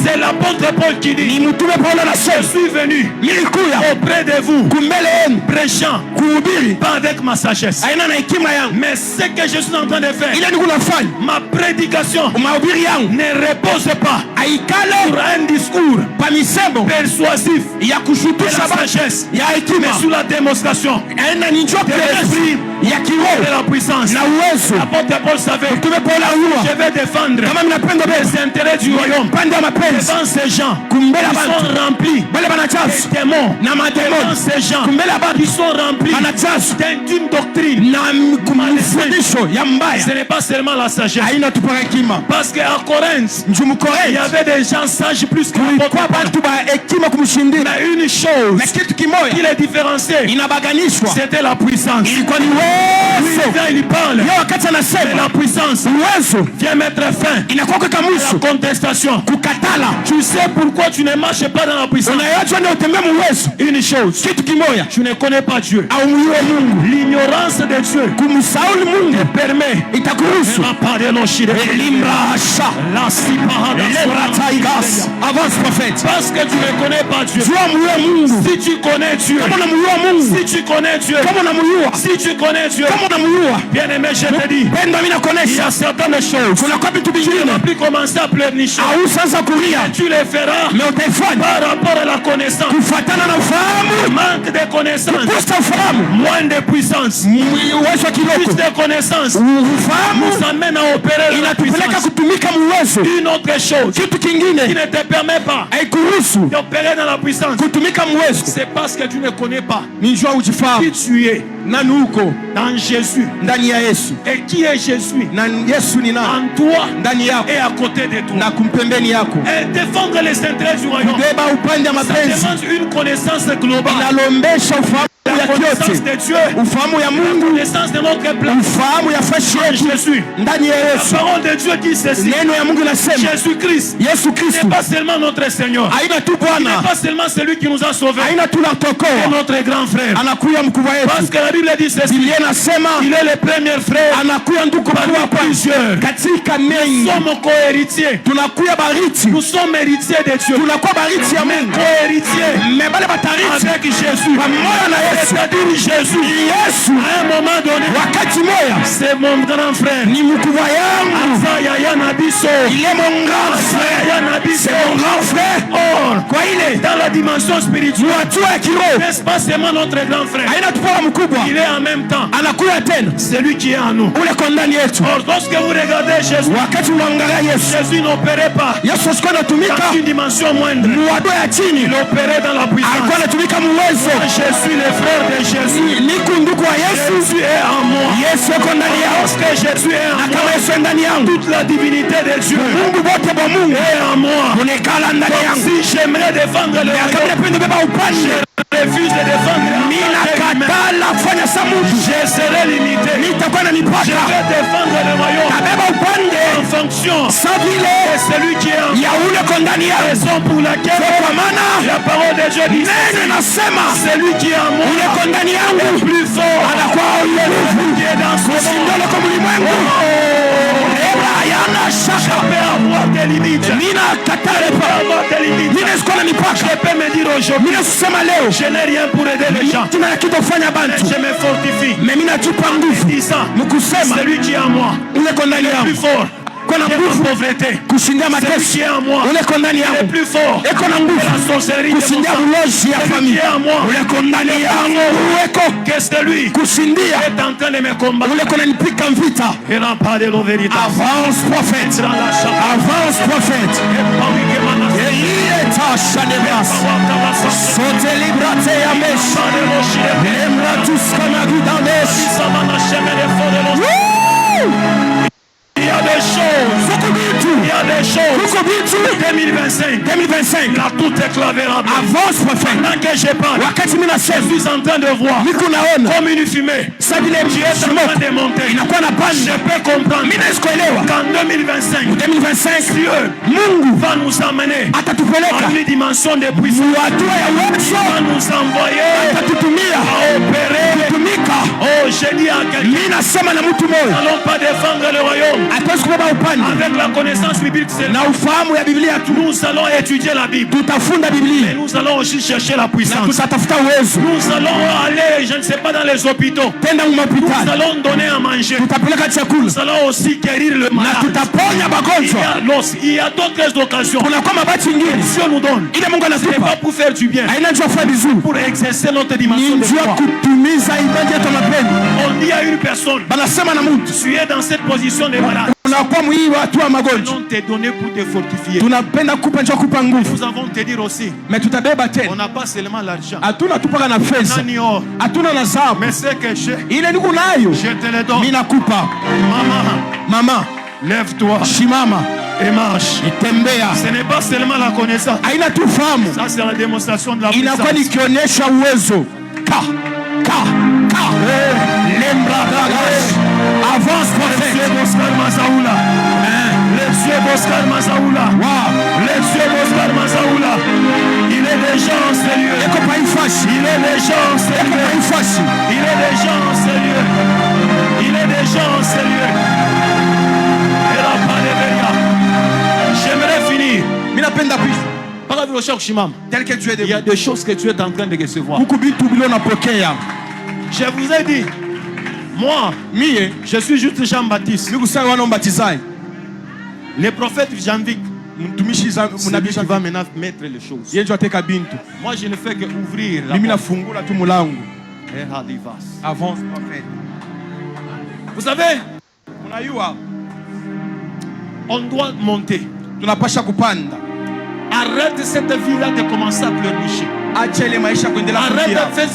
C'est l'apôtre Paul qui dit, je suis venu auprès de vous prêchant, pas avec ma sagesse, mais ce que je suis en train de faire, ma prédication ne repose pas sur un discours persuasif de la sagesse, mais sur la démonstration de l'esprit de la puissance. L'apôtre Paul savait, je vais défendre les intérêts du royaume devant ces gens qui sont remplis de démons, devant ces gens qui sont remplis d'une doctrine. Ce n'est pas seulement la sagesse, parce qu'à Corinthe il y avait des gens sages plus que l'apôtre Paul. Mais une chose qui les différenciait, c'était la puissance. Lui, il parle de la puissance. Viens mettre fin à la contestation. Tu sais pourquoi tu ne marches pas dans la puissance? Une chose, tu ne connais pas Dieu. L'ignorance de Dieu te permet avance prophète. Parce que tu ne connais pas Dieu. Si tu connais Dieu, si tu connais Dieu, si tu connais Dieu, bien aimé, je te dis, il y a certaines choses tu ne vas plus commencer à pleurnicher. Tu les feras par rapport à la connaissance. Manque de connaissance, moins de puissance. Plus de connaissance nous amène à opérer la puissance. Une autre chose qui ne te permet pas d'opérer dans la puissance, c'est parce que tu ne connais pas qui tu es dans Jésus. Et qui est Jésus en toi et à côté de toi. Et défendre les intérêts du royaume, ça demande une connaissance globale. La connaissance de Dieu, la connaissance de notre plan, Jésus. La parole de Dieu dit ceci: Jésus-Christ n'est pas seulement notre Seigneur, il n'est pas seulement celui qui nous a sauvés, il est notre grand frère. Parce que la Bible dit ceci: il est le premier frère parmi plusieurs. Nous sommes co-héritiers, nous sommes héritiers de Dieu, co-héritiers avec Jésus. C'est-à-dire Jésus, à un moment donné, c'est mon grand frère. Il est mon grand frère. Or, dans la dimension spirituelle, n'est-ce pas seulement notre grand frère, il est en même temps celui qui est en nous. Or, lorsque vous regardez Jésus, Jésus n'opérait pas dans une dimension moindre, il opérait dans la puissance. Je suis le frère de Jésus. Jésus est en moi. Lorsque Jésus est en moi, toute la divinité de Dieu est en moi. Donc, si j'aimerais défendre le royaume, je refuse de défendre je serai limité. Je vais défendre le royaume en fonction de celui qui est en moi. Raison pour laquelle la parole de Dieu dit celui qui est en moi est plus fort qui est dans ce monde. Je peux avoir des limites. Je peux me dire aujourd'hui, je n'ai rien pour aider les gens. Je me fortifie. Celui qui est en moi est plus fort. Pauvreté, celui qui est en moi est plus fort. La sorcellerie de mon famille est en moi que celui qui est en train de me combattre. Il n'a pas de la vérité. Avance prophète. Avance prophète. Il y a des choses. 2025. Là, tout est clavérable. Avance, prophète. Pendant que je parle, je suis en train de voir comme une fumée qui est en train de monter. Je peux comprendre qu'en 2025, Dieu va nous amener à une dimension de puissance. Il va nous envoyer à opérer. Oh, j'ai dit à quelqu'un, nous n'allons pas défendre le royaume avec la connaissance biblique. fahamu ya Biblia tu. Nous allons étudier la Bible. Tutafunda Biblia. Mais nous allons aussi chercher la puissance. Tutatafuta uwezo. Nous allons aller, je ne sais pas, dans les hôpitaux. Tenda hospitali. Nous allons donner à manger. Tutapeleka chakula. Nous allons aussi guérir le malade. Na tutaponya magonjwa. Il y a d'autres occasions. Kuna kwa mabati nyingine. Dieu nous donne. Ile Mungu anatupa. Ce n'est pas pour faire du bien. Haina njoo fanya vizuri. Pour exercer notre dimension de foi. Kutumiza ibada yetu mapendo. On dit à une personne. Banasema na mtu. Tu es dans cette position de malade. Unakuwa mwili watu wa magonjwa. Nous te donner pour te fortifier. Tunapenda kupa njoo kupa nguvu. Nous avons te dire aussi. Mais tutabeba tena. On n'a pas seulement l'argent. Hatuna tupaka na pesa. Hatuna na sababu. Mais c'est que ile niko nayo. Je te le donne. Mimi nakupa. Mama, lève-toi. Shimama. Et marche. Itembea. Ce n'est pas seulement la connaissance. Haina tu fahamu. Ça c'est la démonstration de la puissance. Inakuwa nikionyesha uwezo. Lembra dagash. Avance prophète. Le Boscar Mazaoula. Le Dieu Boscar Mazaoula. Le Dieu Boscar Mazaoula. Il est déjà en sérieux. Il est déjà en sérieux. Il est déjà en sérieux. Il est déjà en sérieux. Et la paléveria. J'aimerais finir. Minapenda puissance. Tel que tu es, il y a des choses que tu es en train de recevoir. Je vous ai dit, moi, je suis juste Jean-Baptiste. Le prophète Jean-Vic, qui va maintenant mettre les choses. Moi, je ne fais que ouvrir la porte. Avance, prophète. Vous savez, on doit monter. Arrête cette vie-là de commencer à pleurnicher. Arrête de faire